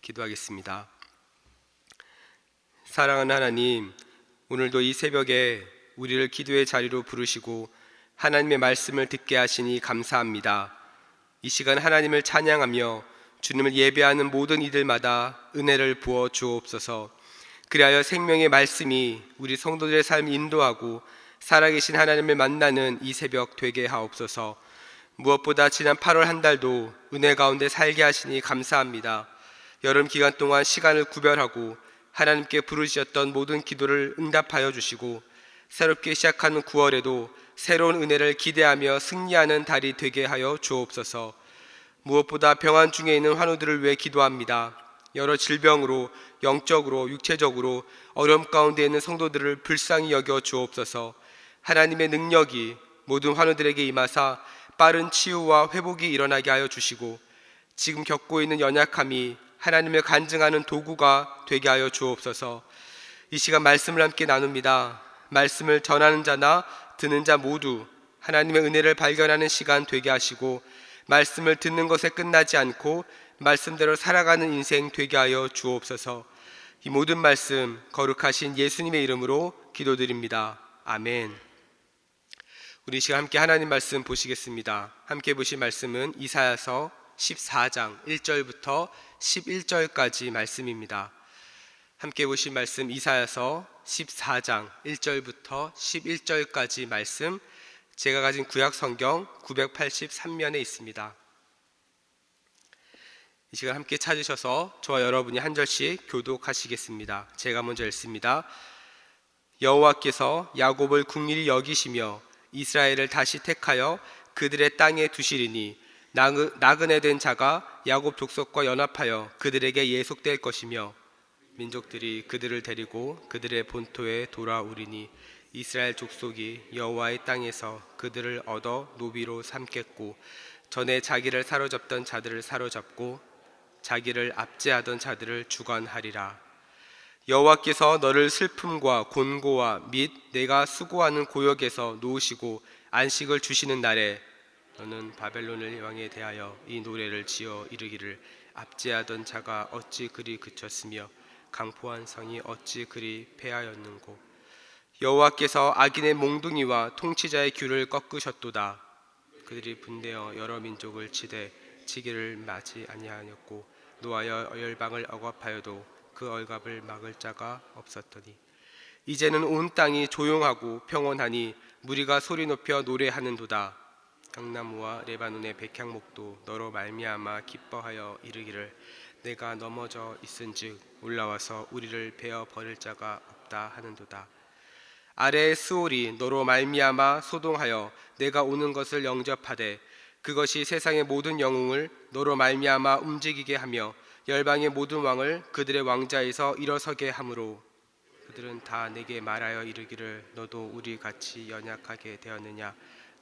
기도하겠습니다. 사랑하는 하나님, 오늘도 이 새벽에 우리를 기도의 자리로 부르시고 하나님의 말씀을 듣게 하시니 감사합니다. 이 시간 하나님을 찬양하며 주님을 예배하는 모든 이들마다 은혜를 부어 주옵소서. 그리하여 생명의 말씀이 우리 성도들의 삶을 인도하고 살아계신 하나님을 만나는 이 새벽 되게 하옵소서. 무엇보다 지난 8월 한 달도 은혜 가운데 살게 하시니 감사합니다. 여름 기간 동안 시간을 구별하고 하나님께 부르셨던 모든 기도를 응답하여 주시고 새롭게 시작하는 9월에도 새로운 은혜를 기대하며 승리하는 달이 되게 하여 주옵소서. 무엇보다 병환 중에 있는 환우들을 위해 기도합니다. 여러 질병으로 영적으로 육체적으로 어려움 가운데 있는 성도들을 불쌍히 여겨 주옵소서. 하나님의 능력이 모든 환우들에게 임하사 빠른 치유와 회복이 일어나게 하여 주시고 지금 겪고 있는 연약함이 하나님을 간증하는 도구가 되게 하여 주옵소서. 이 시간 말씀을 함께 나눕니다. 말씀을 전하는 자나 듣는 자 모두 하나님의 은혜를 발견하는 시간 되게 하시고 말씀을 듣는 것에 끝나지 않고 말씀대로 살아가는 인생 되게 하여 주옵소서. 이 모든 말씀 거룩하신 예수님의 이름으로 기도드립니다. 아멘. 우리 이 시간 함께 하나님 말씀 보시겠습니다. 함께 보실 말씀은 이사야서 14장 1절부터 11절까지 말씀입니다. 함께 보실 말씀 이사야서 14장 1절부터 11절까지 말씀, 제가 가진 구약 성경 983면에 있습니다. 이 시간 함께 찾으셔서 저와 여러분이 한 절씩 교독하시겠습니다. 제가 먼저 읽습니다. 여호와께서 야곱을 긍휼히 여기시며 이스라엘을 다시 택하여 그들의 땅에 두시리니 나그네 된 자가 야곱 족속과 연합하여 그들에게 예속될 것이며 민족들이 그들을 데리고 그들의 본토에 돌아오리니 이스라엘 족속이 여호와의 땅에서 그들을 얻어 노비로 삼겠고 전에 자기를 사로잡던 자들을 사로잡고 자기를 압제하던 자들을 주관하리라. 여호와께서 너를 슬픔과 곤고와 및 내가 수고하는 고역에서 놓으시고 안식을 주시는 날에 너는 바벨론의 왕에 대하여 이 노래를 지어 이르기를 압제하던 자가 어찌 그리 그쳤으며 강포한 성이 어찌 그리 패하였는고. 여호와께서 악인의 몽둥이와 통치자의 귤을 꺾으셨도다. 그들이 분대어 여러 민족을 치기를 마지 아니하였고 노하여 열방을 억압하여도 그 억압을 막을 자가 없었더니 이제는 온 땅이 조용하고 평온하니 무리가 소리 높여 노래하는도다. 향나무와 레바논의 백향목도 너로 말미암아 기뻐하여 이르기를 내가 넘어져 있은즉 올라와서 우리를 베어 버릴 자가 없다 하는도다. 아래의 스올이 너로 말미암아 소동하여 내가 오는 것을 영접하되 그것이 세상의 모든 영웅을 너로 말미암아 움직이게 하며 열방의 모든 왕을 그들의 왕자에서 일어서게 하므로 그들은 다 내게 말하여 이르기를 너도 우리 같이 연약하게 되었느냐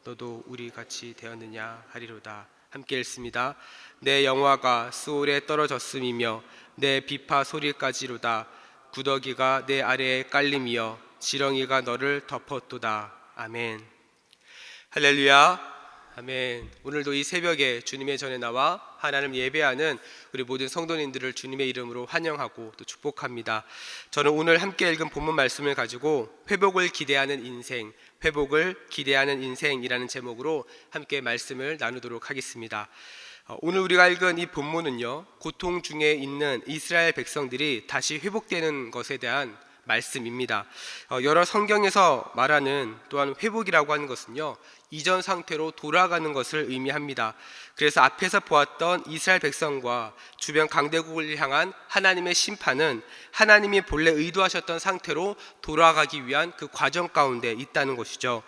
너도 우리 같이 되었느냐 하리로다. 함께 읽습니다. 내 영화가 스올에 떨어졌음이며 내 비파 소리까지로다. 구더기가 내 아래에 깔림이여 지렁이가 너를 덮었도다. 아멘. 할렐루야. 아멘. 오늘도 이 새벽에 주님의 전에 나와 하나님 예배하는 우리 모든 성도님들을 주님의 이름으로 환영하고 또 축복합니다. 저는 오늘 함께 읽은 본문 말씀을 가지고 회복을 기대하는 인생, 회복을 기대하는 인생이라는 제목으로 함께 말씀을 나누도록 하겠습니다. 오늘 우리가 읽은 이 본문은요, 고통 중에 있는 이스라엘 백성들이 다시 회복되는 것에 대한 말씀입니다. 여러 성경에서 말하는 또한 회복이라고 하는 것은요, 이전 상태로 돌아가는 것을 의미합니다. 그래서 앞에서 보았던 이스라엘 백성과 주변 강대국을 향한 하나님의 심판은 하나님이 본래 의도하셨던 상태로 돌아가기 위한 그 과정 가운데 있다는 것이죠.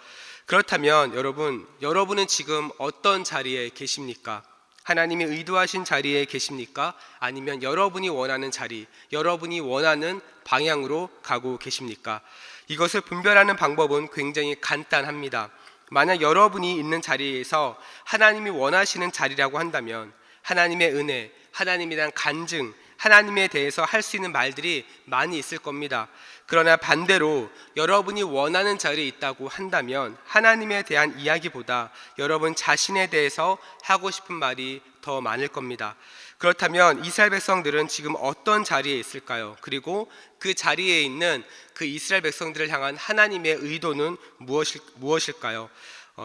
그렇다면 여러분은 지금 어떤 자리에 계십니까? 하나님이 의도하신 자리에 계십니까? 아니면 여러분이 원하는 자리, 여러분이 원하는 방향으로 가고 계십니까? 이것을 분별하는 방법은 굉장히 간단합니다. 만약 여러분이 있는 자리에서 하나님이 원하시는 자리라고 한다면 하나님의 은혜, 하나님에 대한 간증, 하나님에 대해서 할 수 있는 말들이 많이 있을 겁니다. 그러나 반대로 여러분이 원하는 자리에 있다고 한다면 하나님에 대한 이야기보다 여러분 자신에 대해서 하고 싶은 말이 더 많을 겁니다. 그렇다면 이스라엘 백성들은 지금 어떤 자리에 있을까요? 그리고 그 자리에 있는 그 이스라엘 백성들을 향한 하나님의 의도는 무엇일까요?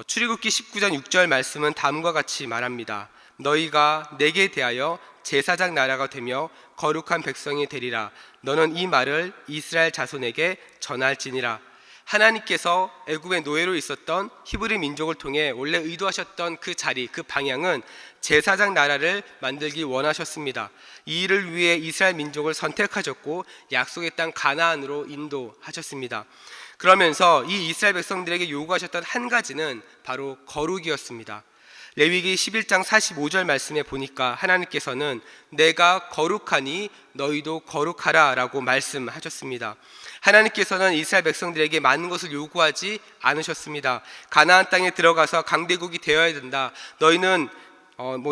출애굽기 19장 6절 말씀은 다음과 같이 말합니다. 너희가 내게 대하여 제사장 나라가 되며 거룩한 백성이 되리라. 너는 이 말을 이스라엘 자손에게 전할지니라. 하나님께서 애굽의 노예로 있었던 히브리 민족을 통해 원래 의도하셨던 그 자리, 그 방향은 제사장 나라를 만들기 원하셨습니다. 이 일을 위해 이스라엘 민족을 선택하셨고 약속의 땅 가나안으로 인도하셨습니다. 그러면서 이 이스라엘 백성들에게 요구하셨던 한 가지는 바로 거룩이었습니다. 레위기 11장 45절 말씀에 보니까 하나님께서는 내가 거룩하니 너희도 거룩하라 라고 말씀하셨습니다. 하나님께서는 이스라엘 백성들에게 많은 것을 요구하지 않으셨습니다. 가나안 땅에 들어가서 강대국이 되어야 된다. 너희는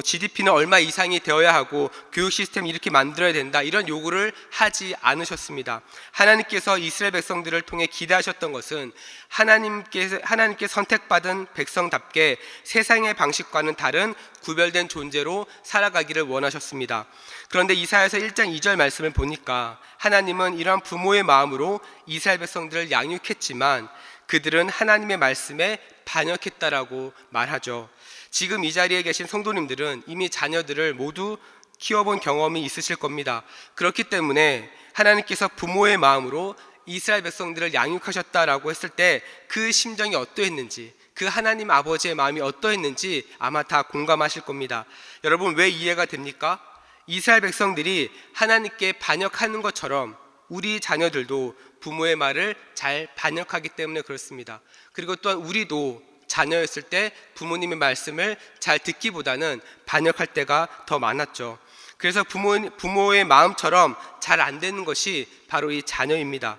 GDP는 얼마 이상이 되어야 하고 교육 시스템 이렇게 만들어야 된다. 이런 요구를 하지 않으셨습니다. 하나님께서 이스라엘 백성들을 통해 기대하셨던 것은 하나님께 선택받은 백성답게 세상의 방식과는 다른 구별된 존재로 살아가기를 원하셨습니다. 그런데 이사야서 1장 2절 말씀을 보니까 하나님은 이러한 부모의 마음으로 이스라엘 백성들을 양육했지만 그들은 하나님의 말씀에 반역했다라고 말하죠. 지금 이 자리에 계신 성도님들은 이미 자녀들을 모두 키워본 경험이 있으실 겁니다. 그렇기 때문에 하나님께서 부모의 마음으로 이스라엘 백성들을 양육하셨다라고 했을 때 그 심정이 어떠했는지, 그 하나님 아버지의 마음이 어떠했는지 아마 다 공감하실 겁니다. 여러분, 왜 이해가 됩니까? 이스라엘 백성들이 하나님께 반역하는 것처럼 우리 자녀들도 부모의 말을 잘 반역하기 때문에 그렇습니다. 그리고 또한 우리도 자녀였을 때 부모님의 말씀을 잘 듣기보다는 반역할 때가 더 많았죠. 그래서 부모의 마음처럼 잘 안 되는 것이 바로 이 자녀입니다.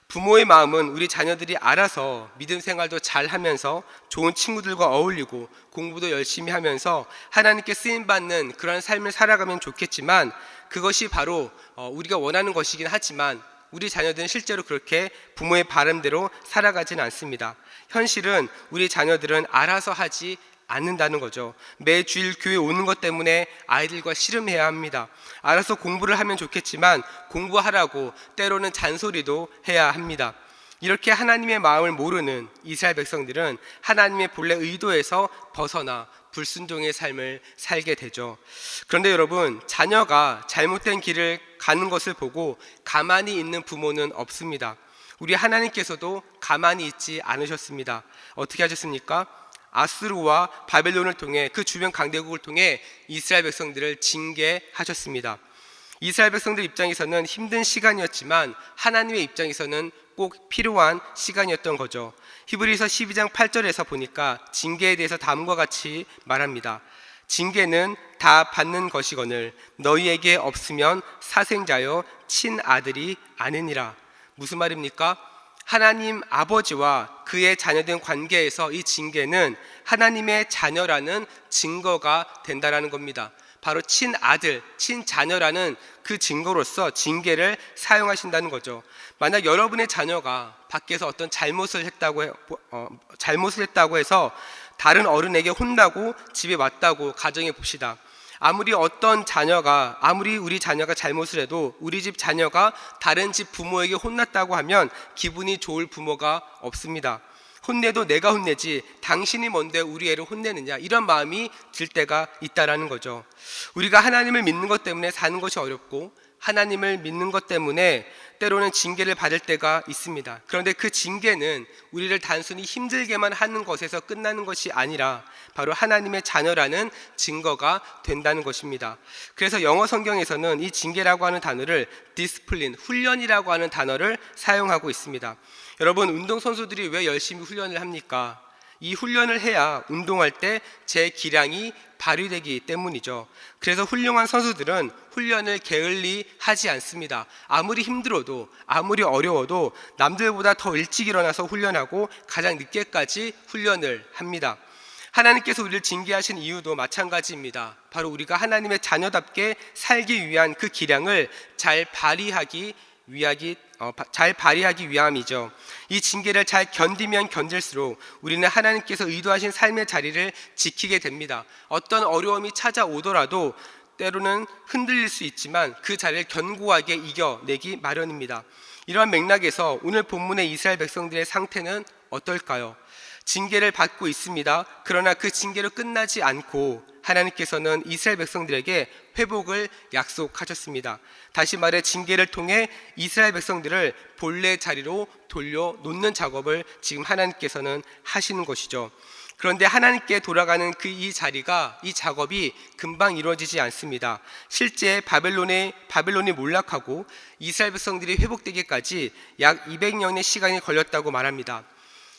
부모의 마음은 우리 자녀들이 알아서 믿음 생활도 잘 하면서 좋은 친구들과 어울리고 공부도 열심히 하면서 하나님께 쓰임받는 그런 삶을 살아가면 좋겠지만 그것이 바로 우리가 원하는 것이긴 하지만 우리 자녀들은 실제로 그렇게 부모의 바람대로 살아가진 않습니다. 현실은 우리 자녀들은 알아서 하지 않는다는 거죠. 매주일 교회 오는 것 때문에 아이들과 씨름해야 합니다. 알아서 공부를 하면 좋겠지만 공부하라고 때로는 잔소리도 해야 합니다. 이렇게 하나님의 마음을 모르는 이스라엘 백성들은 하나님의 본래 의도에서 벗어나 불순종의 삶을 살게 되죠. 그런데 여러분, 자녀가 잘못된 길을 가는 것을 보고 가만히 있는 부모는 없습니다. 우리 하나님께서도 가만히 있지 않으셨습니다. 어떻게 하셨습니까? 아수르와 바벨론을 통해 그 주변 강대국을 통해 이스라엘 백성들을 징계하셨습니다. 이스라엘 백성들 입장에서는 힘든 시간이었지만 하나님의 입장에서는 꼭 필요한 시간이었던 거죠. 히브리서 12장 8절에서 보니까 징계에 대해서 다음과 같이 말합니다. 징계는 다 받는 것이거늘 너희에게 없으면 사생자여 친아들이 아니니라. 무슨 말입니까? 하나님 아버지와 그의 자녀된 관계에서 이 징계는 하나님의 자녀라는 증거가 된다라는 겁니다. 바로 친아들, 친자녀라는 그 증거로서 징계를 사용하신다는 거죠. 만약 여러분의 자녀가 밖에서 어떤 잘못을 했다고 해서 다른 어른에게 혼나고 집에 왔다고 가정해 봅시다. 아무리 우리 자녀가 잘못을 해도 우리 집 자녀가 다른 집 부모에게 혼났다고 하면 기분이 좋을 부모가 없습니다. 혼내도 내가 혼내지 당신이 뭔데 우리 애를 혼내느냐, 이런 마음이 들 때가 있다라는 거죠. 우리가 하나님을 믿는 것 때문에 사는 것이 어렵고 하나님을 믿는 것 때문에 때로는 징계를 받을 때가 있습니다. 그런데 그 징계는 우리를 단순히 힘들게만 하는 것에서 끝나는 것이 아니라 바로 하나님의 자녀라는 증거가 된다는 것입니다. 그래서 영어 성경에서는 이 징계라고 하는 단어를 디스플린, 훈련이라고 하는 단어를 사용하고 있습니다. 여러분, 운동선수들이 왜 열심히 훈련을 합니까? 이 훈련을 해야 운동할 때 제 기량이 발휘되기 때문이죠. 그래서 훌륭한 선수들은 훈련을 게을리 하지 않습니다. 아무리 힘들어도 아무리 어려워도 남들보다 더 일찍 일어나서 훈련하고 가장 늦게까지 훈련을 합니다. 하나님께서 우리를 징계하신 이유도 마찬가지입니다. 바로 우리가 하나님의 자녀답게 살기 위한 그 기량을 잘 발휘하기 위함이죠. 이 징계를 잘 견디면 견딜수록 우리는 하나님께서 의도하신 삶의 자리를 지키게 됩니다. 어떤 어려움이 찾아오더라도 때로는 흔들릴 수 있지만 그 자리를 견고하게 이겨내기 마련입니다. 이러한 맥락에서 오늘 본문의 이스라엘 백성들의 상태는 어떨까요? 징계를 받고 있습니다. 그러나 그 징계로 끝나지 않고 하나님께서는 이스라엘 백성들에게 회복을 약속하셨습니다. 다시 말해 징계를 통해 이스라엘 백성들을 본래 자리로 돌려놓는 작업을 지금 하나님께서는 하시는 것이죠. 그런데 하나님께 돌아가는 이 작업이 금방 이루어지지 않습니다. 실제 바벨론이 몰락하고 이스라엘 백성들이 회복되기까지 약 200년의 시간이 걸렸다고 말합니다.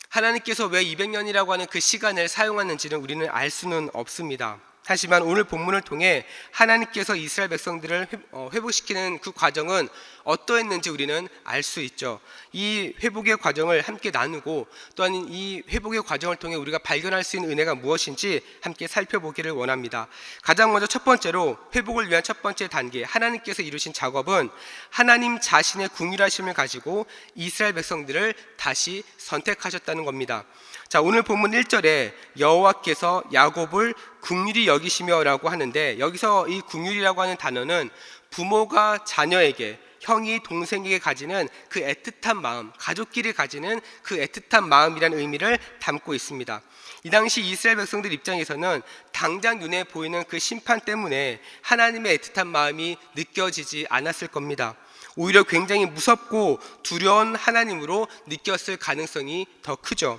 하나님께서 왜 200년이라고 하는 그 시간을 사용하는지는 우리는 알 수는 없습니다. 하지만 오늘 본문을 통해 하나님께서 이스라엘 백성들을 회복시키는 그 과정은 어떠했는지 우리는 알 수 있죠. 이 회복의 과정을 함께 나누고 또한 이 회복의 과정을 통해 우리가 발견할 수 있는 은혜가 무엇인지 함께 살펴보기를 원합니다. 가장 먼저 첫 번째로 회복을 위한 첫 번째 단계, 하나님께서 이루신 작업은 하나님 자신의 긍휼하심을 가지고 이스라엘 백성들을 다시 선택하셨다는 겁니다. 자, 오늘 본문 1절에 여호와께서 야곱을 긍휼히 여기시며라고 하는데, 여기서 이 긍휼이라고 하는 단어는 부모가 자녀에게, 형이 동생에게 가지는 그 애틋한 마음, 가족끼리 가지는 그 애틋한 마음이라는 의미를 담고 있습니다. 이 당시 이스라엘 백성들 입장에서는 당장 눈에 보이는 그 심판 때문에 하나님의 애틋한 마음이 느껴지지 않았을 겁니다. 오히려 굉장히 무섭고 두려운 하나님으로 느꼈을 가능성이 더 크죠.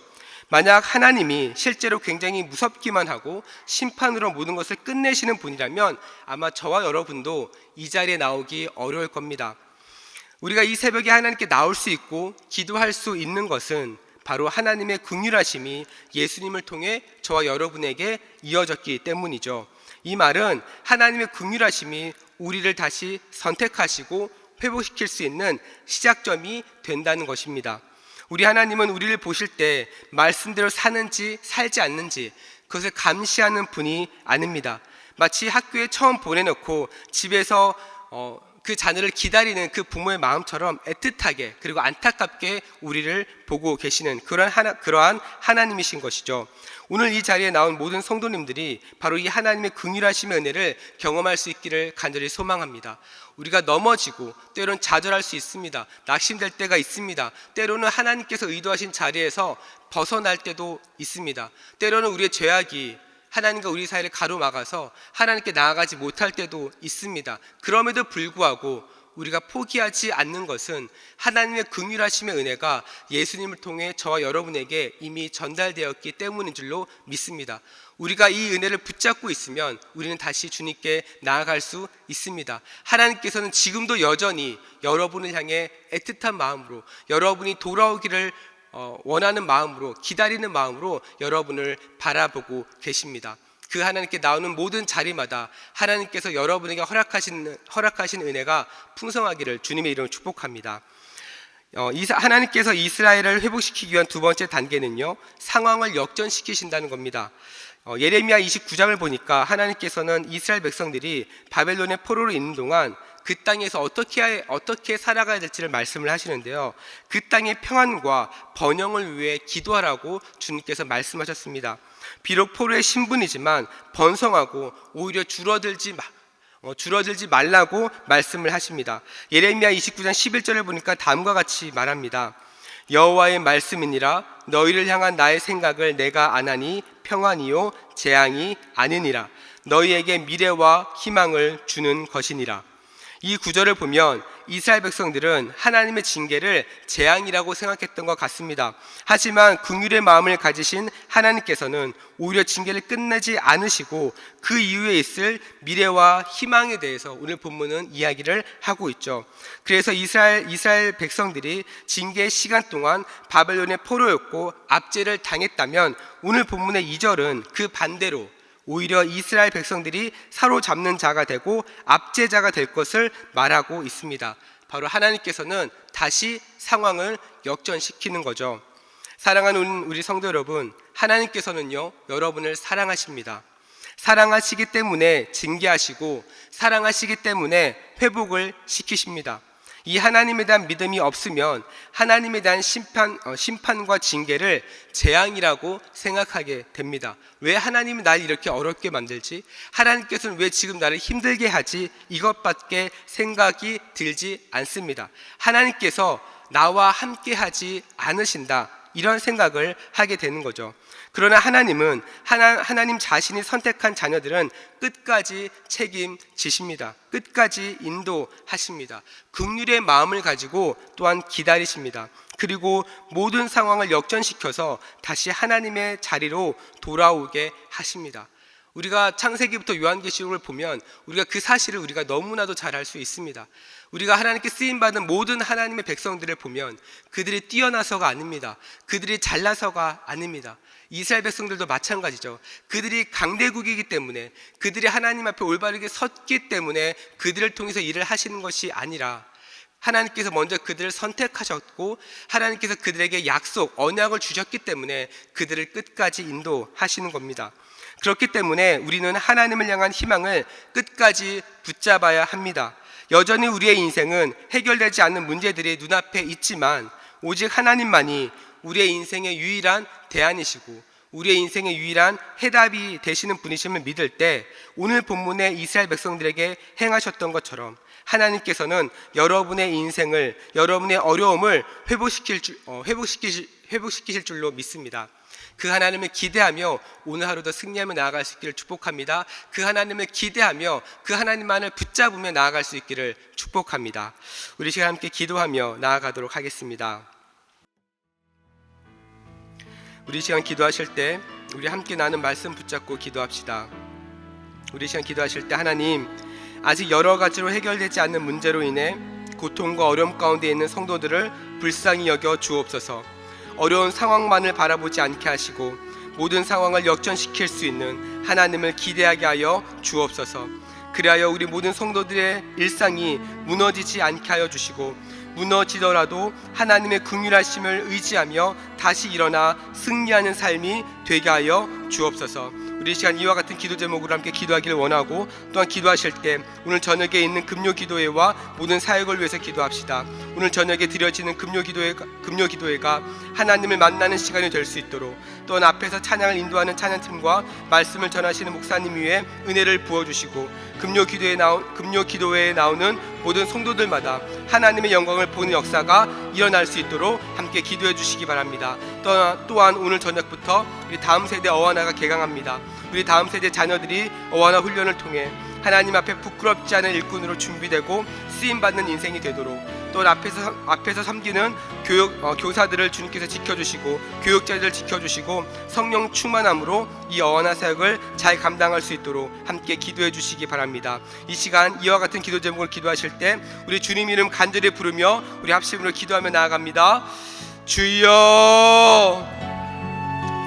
만약 하나님이 실제로 굉장히 무섭기만 하고 심판으로 모든 것을 끝내시는 분이라면 아마 저와 여러분도 이 자리에 나오기 어려울 겁니다. 우리가 이 새벽에 하나님께 나올 수 있고 기도할 수 있는 것은 바로 하나님의 긍휼하심이 예수님을 통해 저와 여러분에게 이어졌기 때문이죠. 이 말은 하나님의 긍휼하심이 우리를 다시 선택하시고 회복시킬 수 있는 시작점이 된다는 것입니다. 우리 하나님은 우리를 보실 때 말씀대로 사는지 살지 않는지 그것을 감시하는 분이 아닙니다. 마치 학교에 처음 보내놓고 집에서 그 자녀를 기다리는 그 부모의 마음처럼 애틋하게 그리고 안타깝게 우리를 보고 계시는 그러한 하나님이신 것이죠. 오늘 이 자리에 나온 모든 성도님들이 바로 이 하나님의 긍휼하심의 은혜를 경험할 수 있기를 간절히 소망합니다. 우리가 넘어지고 때로는 좌절할 수 있습니다. 낙심될 때가 있습니다. 때로는 하나님께서 의도하신 자리에서 벗어날 때도 있습니다. 때로는 우리의 죄악이 하나님과 우리 사이를 가로막아서 하나님께 나아가지 못할 때도 있습니다. 그럼에도 불구하고 우리가 포기하지 않는 것은 하나님의 긍휼하심의 은혜가 예수님을 통해 저와 여러분에게 이미 전달되었기 때문인 줄로 믿습니다. 우리가 이 은혜를 붙잡고 있으면 우리는 다시 주님께 나아갈 수 있습니다. 하나님께서는 지금도 여전히 여러분을 향해 애틋한 마음으로, 여러분이 돌아오기를 원하는 마음으로, 기다리는 마음으로 여러분을 바라보고 계십니다. 그 하나님께 나오는 모든 자리마다 하나님께서 여러분에게 허락하신 은혜가 풍성하기를 주님의 이름으로 축복합니다. 하나님께서 이스라엘을 회복시키기 위한 두 번째 단계는요, 상황을 역전시키신다는 겁니다. 예레미야 29장을 보니까 하나님께서는 이스라엘 백성들이 바벨론의 포로로 있는 동안 그 땅에서 어떻게 살아가야 될지를 말씀을 하시는데요, 그 땅의 평안과 번영을 위해 기도하라고 주님께서 말씀하셨습니다. 비록 포로의 신분이지만 번성하고 오히려 줄어들지 말라고 말씀을 하십니다. 예레미야 29장 11절을 보니까 다음과 같이 말합니다. 여호와의 말씀이니라. 너희를 향한 나의 생각을 내가 아나니 평안이요 재앙이 아니니라. 너희에게 미래와 희망을 주는 것이니라. 이 구절을 보면 이스라엘 백성들은 하나님의 징계를 재앙이라고 생각했던 것 같습니다. 하지만 긍휼의 마음을 가지신 하나님께서는 오히려 징계를 끝내지 않으시고 그 이후에 있을 미래와 희망에 대해서 오늘 본문은 이야기를 하고 있죠. 그래서 이스라엘 백성들이 징계의 시간 동안 바벨론의 포로였고 압제를 당했다면 오늘 본문의 2절은 그 반대로 오히려 이스라엘 백성들이 사로잡는 자가 되고 압제자가 될 것을 말하고 있습니다. 바로 하나님께서는 다시 상황을 역전시키는 거죠. 사랑하는 우리 성도 여러분, 하나님께서는요, 여러분을 사랑하십니다. 사랑하시기 때문에 징계하시고 사랑하시기 때문에 회복을 시키십니다. 이 하나님에 대한 믿음이 없으면 하나님에 대한 심판과 징계를 재앙이라고 생각하게 됩니다. 왜 하나님이 날 이렇게 어렵게 만들지? 하나님께서는 왜 지금 나를 힘들게 하지? 이것밖에 생각이 들지 않습니다. 하나님께서 나와 함께 하지 않으신다, 이런 생각을 하게 되는 거죠. 그러나 하나님은 하나님 자신이 선택한 자녀들은 끝까지 책임지십니다. 끝까지 인도하십니다. 긍휼의 마음을 가지고 또한 기다리십니다. 그리고 모든 상황을 역전시켜서 다시 하나님의 자리로 돌아오게 하십니다. 우리가 창세기부터 요한계시록을 보면 우리가 그 사실을 우리가 너무나도 잘 알 수 있습니다. 우리가 하나님께 쓰임받은 모든 하나님의 백성들을 보면 그들이 뛰어나서가 아닙니다. 그들이 잘나서가 아닙니다. 이스라엘 백성들도 마찬가지죠. 그들이 강대국이기 때문에, 그들이 하나님 앞에 올바르게 섰기 때문에 그들을 통해서 일을 하시는 것이 아니라 하나님께서 먼저 그들을 선택하셨고 하나님께서 그들에게 약속, 언약을 주셨기 때문에 그들을 끝까지 인도하시는 겁니다. 그렇기 때문에 우리는 하나님을 향한 희망을 끝까지 붙잡아야 합니다. 여전히 우리의 인생은 해결되지 않는 문제들이 눈앞에 있지만 오직 하나님만이 우리의 인생의 유일한 대안이시고 우리의 인생의 유일한 해답이 되시는 분이심을 믿을 때 오늘 본문의 이스라엘 백성들에게 행하셨던 것처럼 하나님께서는 여러분의 인생을, 여러분의 어려움을 회복시키실 줄로 믿습니다. 그 하나님을 기대하며 오늘 하루도 승리하며 나아갈 수 있기를 축복합니다. 그 하나님을 기대하며 그 하나님만을 붙잡으며 나아갈 수 있기를 축복합니다. 우리 시간 함께 기도하며 나아가도록 하겠습니다. 우리 시간 기도하실 때 우리 함께 나눈 말씀 붙잡고 기도합시다. 우리 시간 기도하실 때 하나님, 아직 여러 가지로 해결되지 않는 문제로 인해 고통과 어려움 가운데 있는 성도들을 불쌍히 여겨 주옵소서. 어려운 상황만을 바라보지 않게 하시고 모든 상황을 역전시킬 수 있는 하나님을 기대하게 하여 주옵소서. 그리하여 우리 모든 성도들의 일상이 무너지지 않게 하여 주시고 무너지더라도 하나님의 긍휼하심을 의지하며 다시 일어나 승리하는 삶이 되게 하여 주옵소서. 우리 시간 이와 같은 기도 제목으로 함께 기도하기를 원하고 또한 기도하실 때 오늘 저녁에 있는 금요기도회와 모든 사역을 위해서 기도합시다. 오늘 저녁에 드려지는 금요기도회가 하나님을 만나는 시간이 될 수 있도록 또한 앞에서 찬양을 인도하는 찬양팀과 말씀을 전하시는 목사님 위에 은혜를 부어주시고 금요기도회에 나오는 모든 성도들마다 하나님의 영광을 보는 역사가 일어날 수 있도록 함께 기도해 주시기 바랍니다. 또한 오늘 저녁부터 우리 다음 세대 어와나가 개강합니다. 우리 다음 세대 자녀들이 어와나 훈련을 통해 하나님 앞에 부끄럽지 않은 일꾼으로 준비되고 쓰임받는 인생이 되도록 또 앞에서 섬기는 교사들을 주님께서 지켜주시고 교육자들을 지켜주시고 성령 충만함으로 이 어와나 사역을 잘 감당할 수 있도록 함께 기도해 주시기 바랍니다. 이 시간 이와 같은 기도 제목을 기도하실 때 우리 주님 이름 간절히 부르며 우리 합심으로 기도하며 나아갑니다. 주여,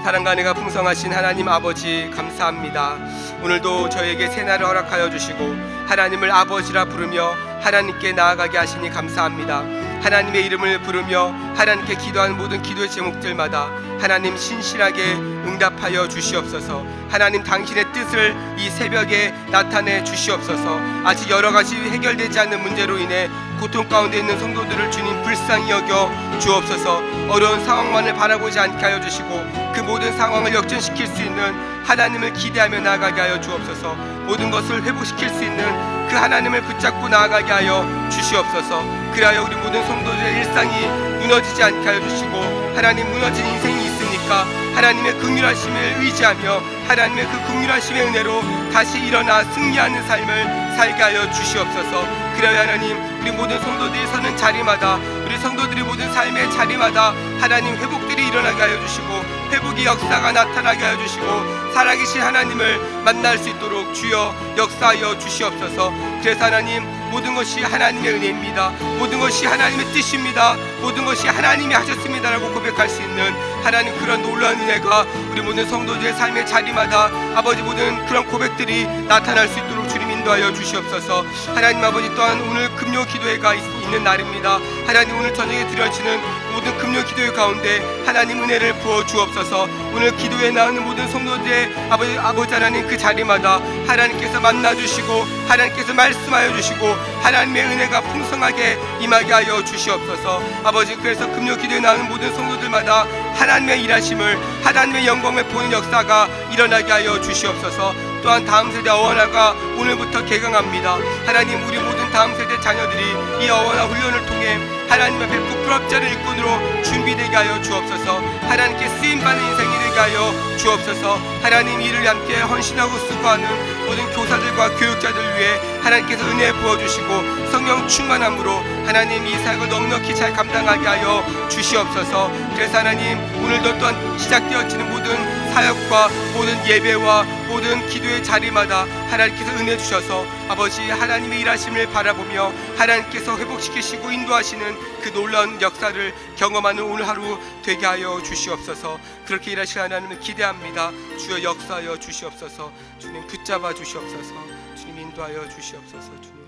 사랑과 은혜가 풍성하신 하나님 아버지 감사합니다. 오늘도 저에게 새날을 허락하여 주시고 하나님을 아버지라 부르며 하나님께 나아가게 하시니 감사합니다. 하나님의 이름을 부르며 하나님께 기도하는 모든 기도의 제목들마다 하나님 신실하게 응답하여 주시옵소서. 하나님 당신의 뜻을 이 새벽에 나타내 주시옵소서. 아직 여러 가지 해결되지 않는 문제로 인해 고통 가운데 있는 성도들을 주님 불쌍히 여겨 주옵소서. 어려운 상황만을 바라보지 않게 하여 주시고 그 모든 상황을 역전시킬 수 있는 하나님을 기대하며 나아가게 하여 주옵소서. 모든 것을 회복시킬 수 있는 그 하나님을 붙잡고 나아가게 하여 주시옵소서. 그리하여 우리 모든 성도들의 일상이 무너지지 않게 하여 주시고 하나님 무너진 인생이 있으니까 하나님의 긍휼하심을 의지하며 하나님의 그 긍휼하심의 은혜로 다시 일어나 승리하는 삶을 살게 하여 주시옵소서. 그리하여 하나님 우리 모든 성도들이 서는 자리마다 우리 성도들이 모든 삶의 자리마다 하나님 회복들이 일어나게 하여 주시고 회복의 역사가 나타나게 하여 주시고 살아계신 하나님을 만날 수 있도록 주여 역사하여 주시옵소서. 그래서 하나님 모든 것이 하나님의 은혜입니다. 모든 것이 하나님의 뜻입니다. 모든 것이 하나님이 하셨습니다라고 고백할 수 있는 하나님 그런 놀라운 은혜가 우리 모든 성도들의 삶의 자리마다 아버지 모든 그런 고백들이 나타날 수 있도록 주님 인도하여 주시옵소서. 하나님 아버지 또한 오늘 금요 기도회가 있는 날입니다. 하나님 오늘 저녁에 드려지는 모든 금요 기도회 가운데 하나님 은혜를 부어 주옵소서. 오늘 기도에 나오는 모든 성도들의 함께 아버지 하나님 그 자리마다 하나님께서 만나주시고 하나님께서 말씀하여 주시고 하나님의 은혜가 풍성하게 임하게 하여 주시옵소서. 아버지, 그래서 금요 기도에 나오는 모든 성도들마다 하나님의 일하심을, 하나님의 영광을 보는 역사가 일어나게 하여 주시옵소서. 또한 다음 세대 어원화가 오늘부터 개강합니다. 하나님, 우리 모든 다음 세대 자녀들이 이 어원화 훈련을 통해 하나님 앞에 부끄럽지 않은 일꾼으로 준비되게 하여 주옵소서. 하나님께 쓰임받는 인생이 되게 하여 주옵소서. 하나님, 이를 함께 헌신하고 수고하는 모든 교사들과 교육자들 위해 하나님께서 은혜 부어주시고 성령 충만함으로 하나님 이 사역을 넉넉히 잘 감당하게 하여 주시옵소서. 그래서 하나님, 오늘도 또한 시작되어지는 모든 사역과 모든 예배와 모든 기도의 자리마다 하나님께서 은혜 주셔서 아버지 하나님의 일하심을 바라보며 하나님께서 회복시키시고 인도하시는 그 놀라운 역사를 경험하는 오늘 하루 되게 하여 주시옵소서. 그렇게 일하실 하나님을 기대합니다. 주여 역사하여 주시옵소서. 주님 붙잡아 주시옵소서. 주님 인도하여 주시옵소서. 주님,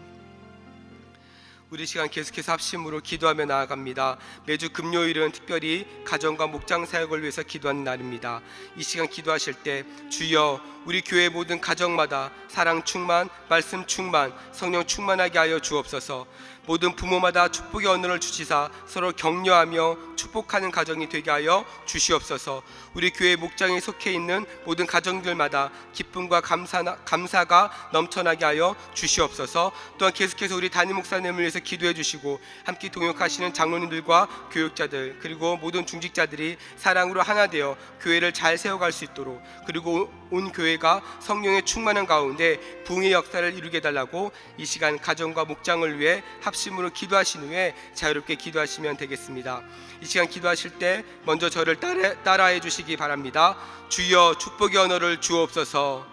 우리 시간 계속해서 합심으로 기도하며 나아갑니다. 매주 금요일은 특별히 가정과 목장 사역을 위해서 기도하는 날입니다. 이 시간 기도하실 때 주여 우리 교회 모든 가정마다 사랑 충만, 말씀 충만, 성령 충만하게 하여 주옵소서. 모든 부모마다 축복의 언어를 주시사 서로 격려하며 축복하는 가정이 되게 하여 주시옵소서. 우리 교회 목장에 속해 있는 모든 가정들마다 기쁨과 감사가 넘쳐나게 하여 주시옵소서. 또한 계속해서 우리 담임 목사님을 위해서 기도해 주시고 함께 동역하시는 장로님들과 교육자들 그리고 모든 중직자들이 사랑으로 하나 되어 교회를 잘 세워갈 수 있도록, 그리고 온 교회가 성령의 충만한 가운데 부흥의 역사를 이루게 해달라고 이 시간 가정과 목장을 위해 합심으로 기도하신 후에 자유롭게 기도하시면 되겠습니다. 이 시간 기도하실 때 먼저 저를 따라해 주시기 바랍니다. 주여 축복의 언어를 주옵소서.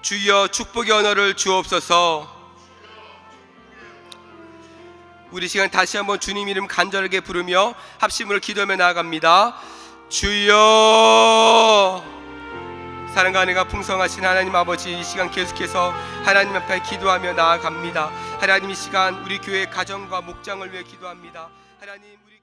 주여 축복의 언어를 주옵소서. 우리 시간 다시 한번 주님 이름 간절하게 부르며 합심으로 기도하며 나아갑니다. 주여. 사랑과 은혜가 풍성하신 하나님 아버지, 이 시간 계속해서 하나님 앞에 기도하며 나아갑니다. 하나님, 이 시간 우리 교회 가정과 목장을 위해 기도합니다. 하나님, 우리